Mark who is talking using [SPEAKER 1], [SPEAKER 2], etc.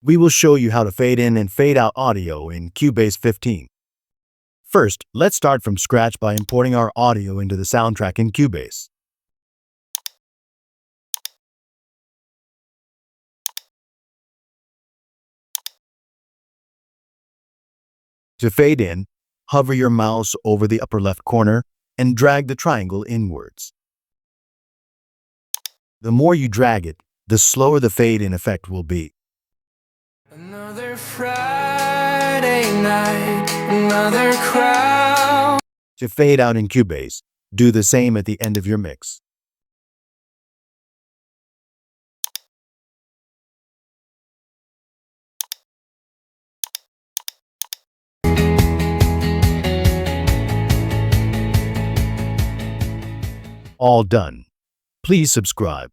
[SPEAKER 1] We will show you how to fade in and fade out audio in Cubase 15. First, let's start from scratch by importing our audio into the soundtrack in Cubase. To fade in, hover your mouse over the upper left corner and drag the triangle inwards. The more you drag it, the slower the fade-in effect will be.
[SPEAKER 2] Another Friday night, another crowd.
[SPEAKER 1] To fade out in Cubase, do the same at the end of your mix. All done. Please subscribe.